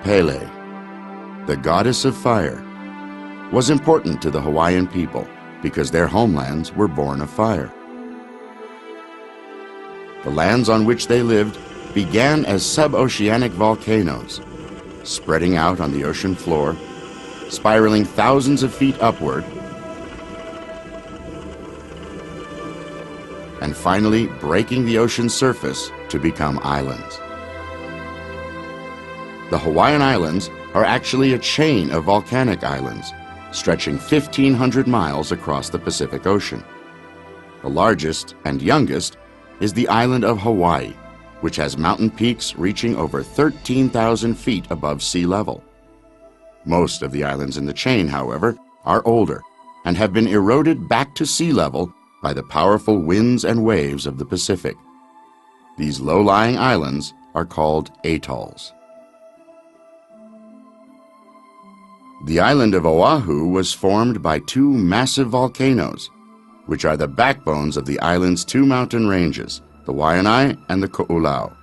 Pele, the goddess of fire, was important to the Hawaiian people because their homelands were born of fire. The lands on which they lived began as suboceanic volcanoes, spreading out on the ocean floor, spiraling thousands of feet upward, and finally breaking the ocean's surface to become islands. The Hawaiian Islands are actually a chain of volcanic islands, stretching 1,500 miles across the Pacific Ocean. The largest and youngest is the island of Hawaii, which has mountain peaks reaching over 13,000 feet above sea level. Most of the islands in the chain, however, are older and have been eroded back to sea level by the powerful winds and waves of the Pacific. These low-lying islands are called atolls. The island of Oahu was formed by two massive volcanoes, which are the backbones of the island's two mountain ranges, the Waianae and the Ko'olau.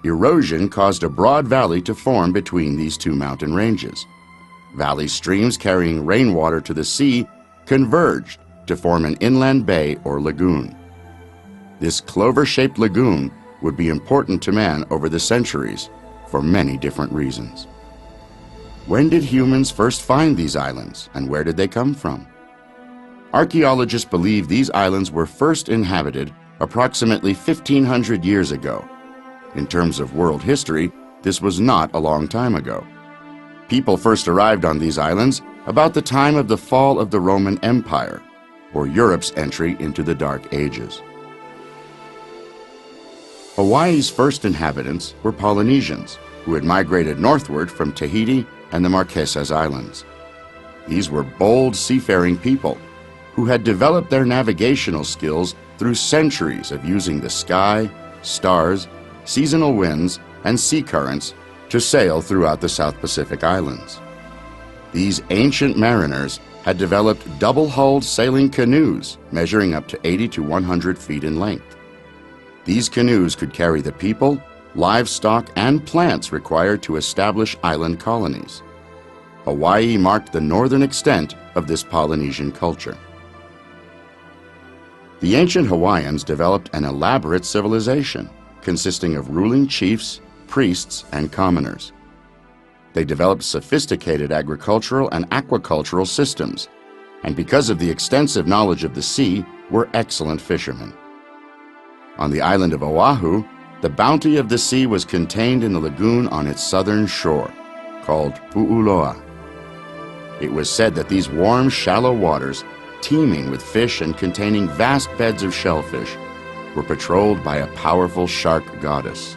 Erosion caused a broad valley to form between these two mountain ranges. Valley streams carrying rainwater to the sea converged to form an inland bay or lagoon. This clover-shaped lagoon would be important to man over the centuries for many different reasons. When did humans first find these islands, and where did they come from? Archaeologists believe these islands were first inhabited approximately 1,500 years ago. In terms of world history, this was not a long time ago. People first arrived on these islands about the time of the fall of the Roman Empire, or Europe's entry into the Dark Ages. Hawaii's first inhabitants were Polynesians, who had migrated northward from Tahiti and the Marquesas Islands. These were bold seafaring people who had developed their navigational skills through centuries of using the sky, stars, seasonal winds, and sea currents to sail throughout the South Pacific Islands. These ancient mariners had developed double-hulled sailing canoes measuring up to 80 to 100 feet in length. These canoes could carry the people, livestock, and plants required to establish island colonies. Hawaii marked the northern extent of this Polynesian culture. The ancient Hawaiians developed an elaborate civilization consisting of ruling chiefs, priests, and commoners. They developed sophisticated agricultural and aquacultural systems, and because of the extensive knowledge of the sea, were excellent fishermen. On the island of Oahu, the bounty of the sea was contained in the lagoon on its southern shore, called Pu'uloa. It was said that these warm, shallow waters, teeming with fish and containing vast beds of shellfish, were patrolled by a powerful shark goddess.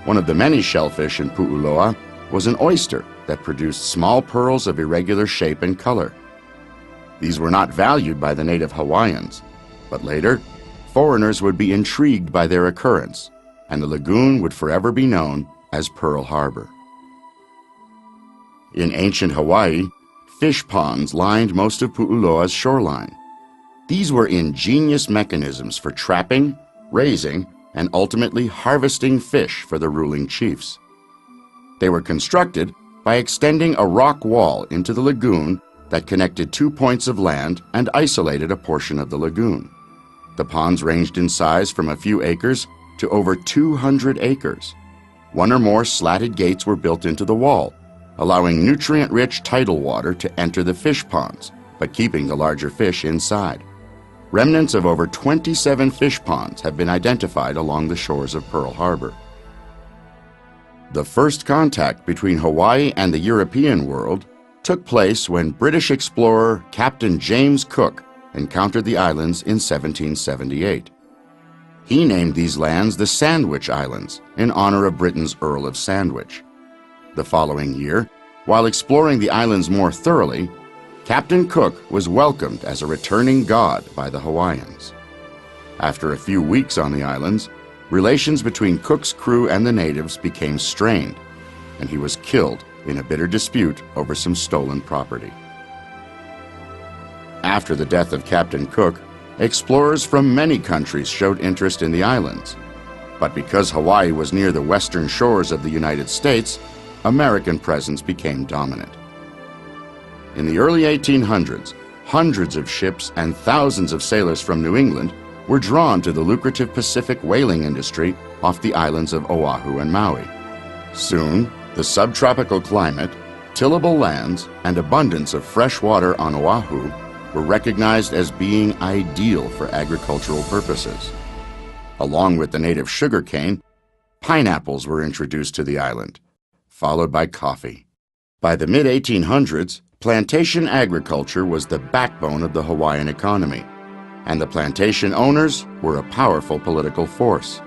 One of the many shellfish in Pu'uloa was an oyster that produced small pearls of irregular shape and color. These were not valued by the native Hawaiians, but later, foreigners would be intrigued by their occurrence, and the lagoon would forever be known as Pearl Harbor. In ancient Hawaii, fish ponds lined most of Pu'uloa's shoreline. These were ingenious mechanisms for trapping, raising, and ultimately harvesting fish for the ruling chiefs. They were constructed by extending a rock wall into the lagoon that connected two points of land and isolated a portion of the lagoon. The ponds ranged in size from a few acres to over 200 acres. One or more slatted gates were built into the wall, allowing nutrient-rich tidal water to enter the fish ponds, but keeping the larger fish inside. Remnants of over 27 fish ponds have been identified along the shores of Pearl Harbor. The first contact between Hawaii and the European world took place when British explorer Captain James Cook encountered the islands in 1778. He named these lands the Sandwich Islands in honor of Britain's Earl of Sandwich. The following year, while exploring the islands more thoroughly, Captain Cook was welcomed as a returning god by the Hawaiians. After a few weeks on the islands, relations between Cook's crew and the natives became strained, and he was killed in a bitter dispute over some stolen property. After the death of Captain Cook, explorers from many countries showed interest in the islands. But because Hawaii was near the western shores of the United States, American presence became dominant. In the early 1800s, hundreds of ships and thousands of sailors from New England were drawn to the lucrative Pacific whaling industry off the islands of Oahu and Maui. Soon, the subtropical climate, tillable lands, and abundance of fresh water on Oahu were recognized as being ideal for agricultural purposes. Along with the native sugarcane, pineapples were introduced to the island, followed by coffee. By the mid-1800s, plantation agriculture was the backbone of the Hawaiian economy, and the plantation owners were a powerful political force.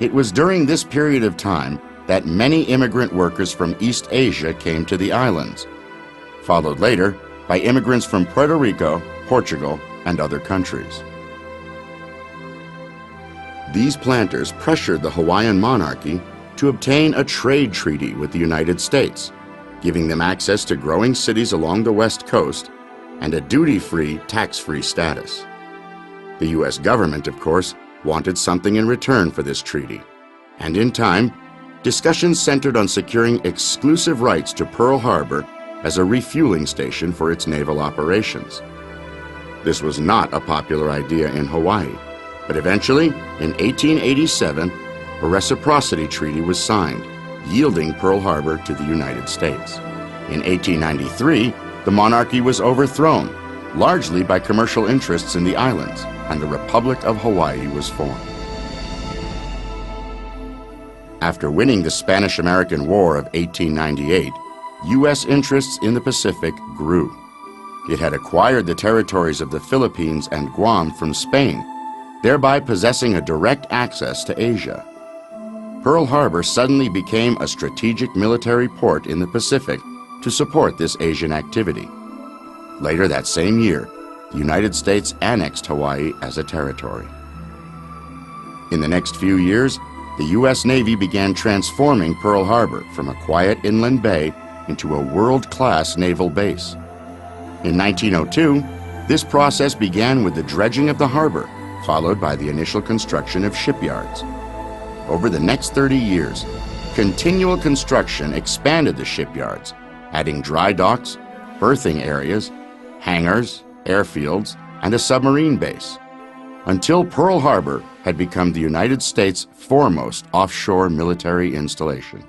It was during this period of time that many immigrant workers from East Asia came to the islands, followed later by immigrants from Puerto Rico, Portugal, and other countries. These planters pressured the Hawaiian monarchy to obtain a trade treaty with the United States, giving them access to growing cities along the West Coast and a duty-free, tax-free status. The U.S. government, of course, wanted something in return for this treaty, and in time, discussions centered on securing exclusive rights to Pearl Harbor as a refueling station for its naval operations. This was not a popular idea in Hawaii, but eventually, in 1887, a reciprocity treaty was signed, yielding Pearl Harbor to the United States. In 1893, the monarchy was overthrown, largely by commercial interests in the islands, and the Republic of Hawaii was formed. After winning the Spanish-American War of 1898, U.S. interests in the Pacific grew. It had acquired the territories of the Philippines and Guam from Spain, thereby possessing a direct access to Asia. Pearl Harbor suddenly became a strategic military port in the Pacific to support this Asian activity. Later that same year, the United States annexed Hawaii as a territory. In the next few years, the U.S. Navy began transforming Pearl Harbor from a quiet inland bay into a world-class naval base. In 1902, this process began with the dredging of the harbor, followed by the initial construction of shipyards. Over the next 30 years, continual construction expanded the shipyards, adding dry docks, berthing areas, hangars, airfields, and a submarine base, until Pearl Harbor had become the United States' foremost offshore military installation.